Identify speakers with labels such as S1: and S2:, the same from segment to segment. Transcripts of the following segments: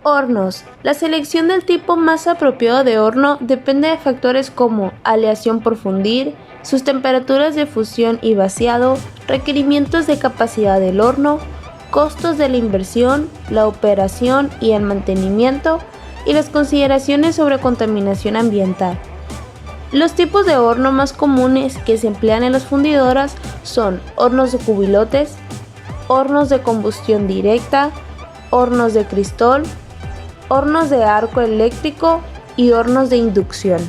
S1: Hornos. La selección del tipo más apropiado de horno depende de factores como aleación por fundir, sus temperaturas de fusión y vaciado, requerimientos de capacidad del horno, costos de la inversión, la operación y el mantenimiento, y las consideraciones sobre contaminación ambiental. Los tipos de horno más comunes que se emplean en las fundidoras son hornos de cubilotes, hornos de combustión directa, hornos de crisol, hornos de arco eléctrico y hornos de inducción.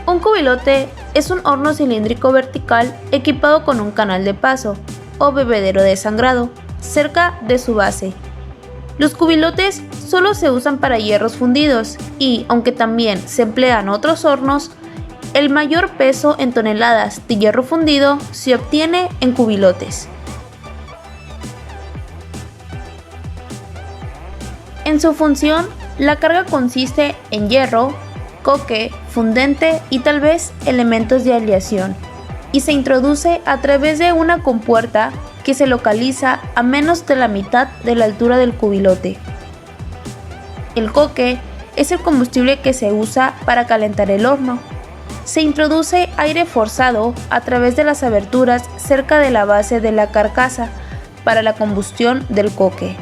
S1: Un cubilote es un horno cilíndrico vertical equipado con un canal de paso o bebedero de sangrado cerca de su base. Los cubilotes solo se usan para hierros fundidos y, aunque también se emplean otros hornos, el mayor peso en toneladas de hierro fundido se obtiene en cubilotes. En su función, la carga consiste en hierro, coque, fundente y tal vez elementos de aleación, y se introduce a través de una compuerta que se localiza a menos de la mitad de la altura del cubilote. El coque es el combustible que se usa para calentar el horno. Se introduce aire forzado a través de las aberturas cerca de la base de la carcasa para la combustión del coque.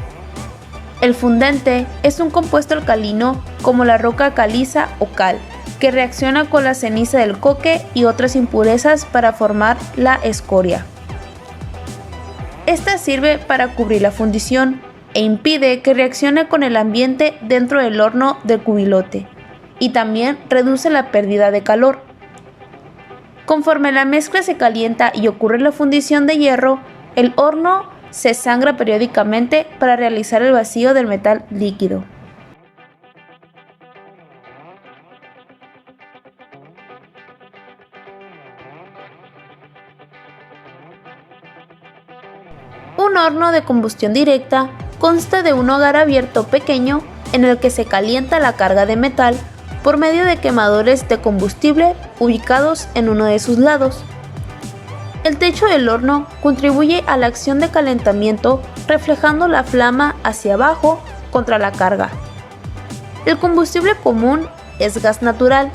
S1: El fundente es un compuesto alcalino como la roca caliza o cal, que reacciona con la ceniza del coque y otras impurezas para formar la escoria. Esta sirve para cubrir la fundición e impide que reaccione con el ambiente dentro del horno del cubilote, y también reduce la pérdida de calor. Conforme la mezcla se calienta y ocurre la fundición de hierro, el horno se sangra periódicamente para realizar el vacío del metal líquido. Un horno de combustión directa consta de un hogar abierto pequeño en el que se calienta la carga de metal por medio de quemadores de combustible ubicados en uno de sus lados. El techo del horno contribuye a la acción de calentamiento reflejando la flama hacia abajo contra la carga. El combustible común es gas natural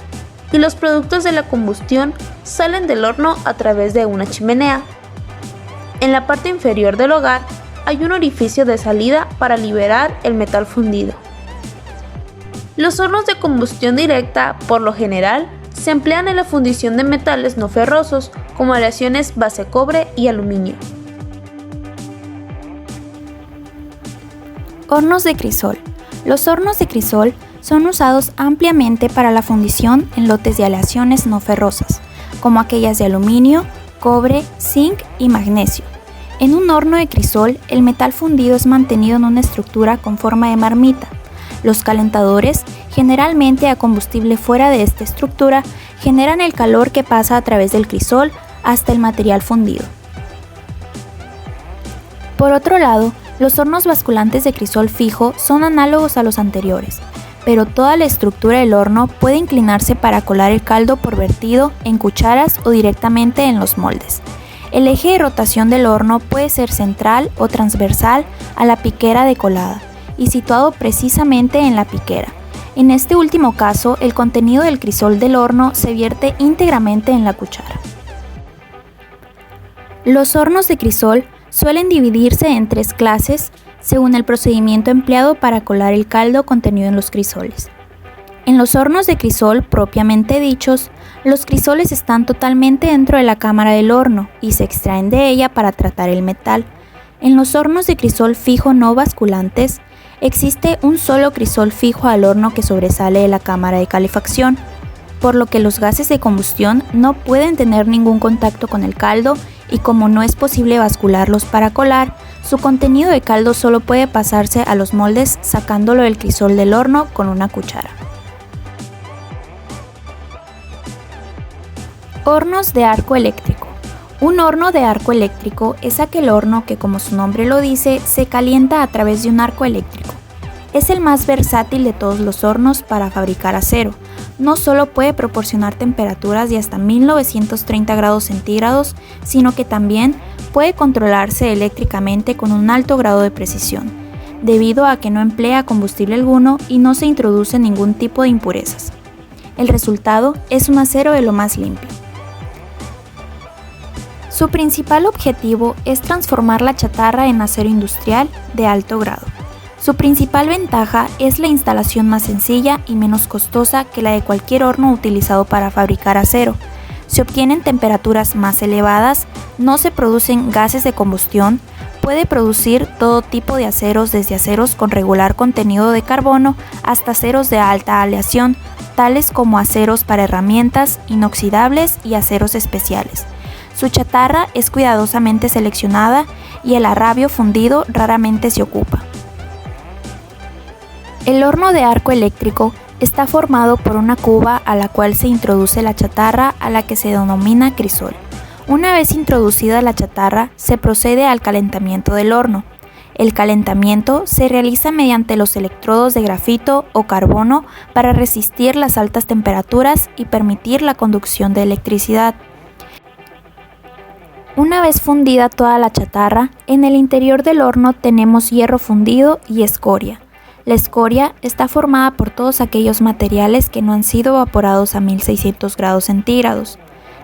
S1: y los productos de la combustión salen del horno a través de una chimenea. En la parte inferior del hogar hay un orificio de salida para liberar el metal fundido. Los hornos de combustión directa, por lo general, se emplean en la fundición de metales no ferrosos, como aleaciones base cobre y aluminio.
S2: Hornos de crisol. Los hornos de crisol son usados ampliamente para la fundición en lotes de aleaciones no ferrosas, como aquellas de aluminio, cobre, zinc y magnesio. En un horno de crisol, el metal fundido es mantenido en una estructura con forma de marmita. Los calentadores, generalmente a combustible fuera de esta estructura, generan el calor que pasa a través del crisol hasta el material fundido. Por otro lado, los hornos basculantes de crisol fijo son análogos a los anteriores, pero toda la estructura del horno puede inclinarse para colar el caldo por vertido en cucharas o directamente en los moldes. El eje de rotación del horno puede ser central o transversal a la piquera de colada y situado precisamente en la piquera. En este último caso, el contenido del crisol del horno se vierte íntegramente en la cuchara. Los hornos de crisol suelen dividirse en 3 clases según el procedimiento empleado para colar el caldo contenido en los crisoles. En los hornos de crisol propiamente dichos, los crisoles están totalmente dentro de la cámara del horno y se extraen de ella para tratar el metal. En los hornos de crisol fijo no basculantes, existe un solo crisol fijo al horno que sobresale de la cámara de calefacción, por lo que los gases de combustión no pueden tener ningún contacto con el caldo y como no es posible bascularlos para colar, su contenido de caldo solo puede pasarse a los moldes sacándolo del crisol del horno con una cuchara. Hornos de arco eléctrico. Un horno de arco eléctrico es aquel horno que, como su nombre lo dice, se calienta a través de un arco eléctrico. Es el más versátil de todos los hornos para fabricar acero. No solo puede proporcionar temperaturas de hasta 1930 grados centígrados, sino que también puede controlarse eléctricamente con un alto grado de precisión, debido a que no emplea combustible alguno y no se introduce ningún tipo de impurezas. El resultado es un acero de lo más limpio. Su principal objetivo es transformar la chatarra en acero industrial de alto grado. Su principal ventaja es la instalación más sencilla y menos costosa que la de cualquier horno utilizado para fabricar acero. Se obtienen temperaturas más elevadas, no se producen gases de combustión, puede producir todo tipo de aceros, desde aceros con regular contenido de carbono hasta aceros de alta aleación, tales como aceros para herramientas, inoxidables y aceros especiales. Su chatarra es cuidadosamente seleccionada y el arrabio fundido raramente se ocupa. El horno de arco eléctrico está formado por una cuba a la cual se introduce la chatarra, a la que se denomina crisol. Una vez introducida la chatarra, se procede al calentamiento del horno. El calentamiento se realiza mediante los electrodos de grafito o carbono para resistir las altas temperaturas y permitir la conducción de electricidad. Una vez fundida toda la chatarra, en el interior del horno tenemos hierro fundido y escoria. La escoria está formada por todos aquellos materiales que no han sido evaporados a 1600 grados centígrados.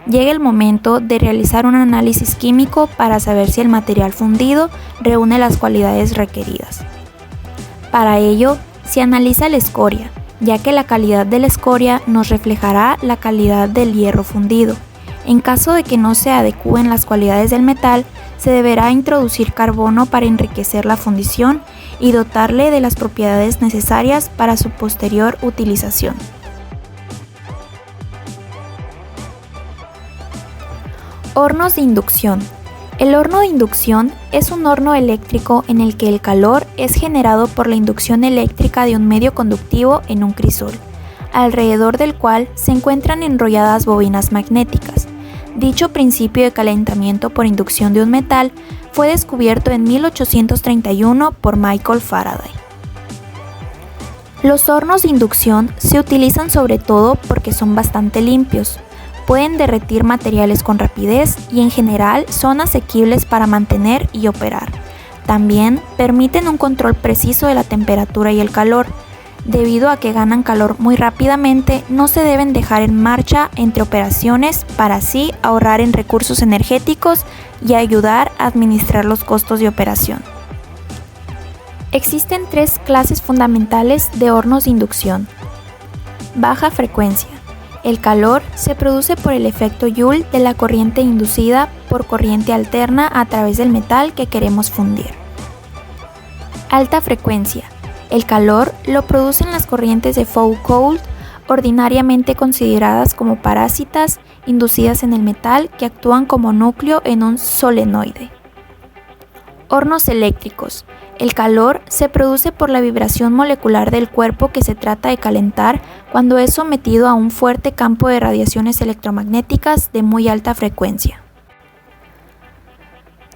S2: Llega el momento de realizar un análisis químico para saber si el material fundido reúne las cualidades requeridas. Para ello, se analiza la escoria, ya que la calidad de la escoria nos reflejará la calidad del hierro fundido. En caso de que no se adecúen las cualidades del metal, se deberá introducir carbono para enriquecer la fundición y dotarle de las propiedades necesarias para su posterior utilización. Hornos de inducción. El horno de inducción es un horno eléctrico en el que el calor es generado por la inducción eléctrica de un medio conductivo en un crisol, alrededor del cual se encuentran enrolladas bobinas magnéticas. Dicho principio de calentamiento por inducción de un metal fue descubierto en 1831 por Michael Faraday. Los hornos de inducción se utilizan sobre todo porque son bastante limpios, pueden derretir materiales con rapidez y en general son asequibles para mantener y operar. También permiten un control preciso de la temperatura y el calor. Debido a que ganan calor muy rápidamente, no se deben dejar en marcha entre operaciones para así ahorrar en recursos energéticos y ayudar a administrar los costos de operación. Existen tres clases fundamentales de hornos de inducción. Baja frecuencia. El calor se produce por el efecto Joule de la corriente inducida por corriente alterna a través del metal que queremos fundir. Alta frecuencia. El calor lo producen las corrientes de Foucault, ordinariamente consideradas como parásitas, inducidas en el metal que actúan como núcleo en un solenoide. Hornos eléctricos. El calor se produce por la vibración molecular del cuerpo que se trata de calentar cuando es sometido a un fuerte campo de radiaciones electromagnéticas de muy alta frecuencia.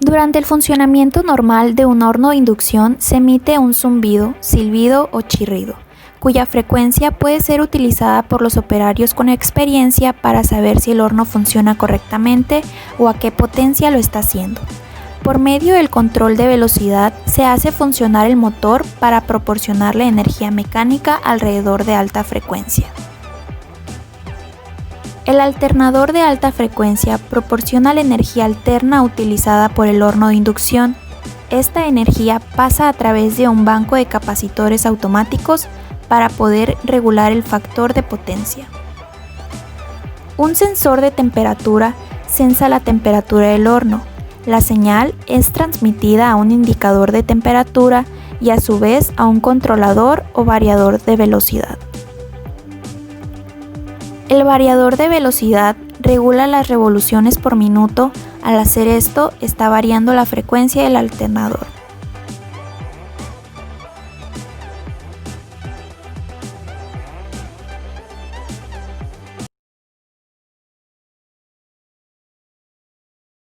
S2: Durante el funcionamiento normal de un horno de inducción se emite un zumbido, silbido o chirrido, cuya frecuencia puede ser utilizada por los operarios con experiencia para saber si el horno funciona correctamente o a qué potencia lo está haciendo. Por medio del control de velocidad se hace funcionar el motor para proporcionarle energía mecánica alrededor de alta frecuencia. El alternador de alta frecuencia proporciona la energía alterna utilizada por el horno de inducción. Esta energía pasa a través de un banco de capacitores automáticos para poder regular el factor de potencia. Un sensor de temperatura sensa la temperatura del horno. La señal es transmitida a un indicador de temperatura y a su vez a un controlador o variador de velocidad. El variador de velocidad regula las revoluciones por minuto. Al hacer esto, está variando la frecuencia del alternador.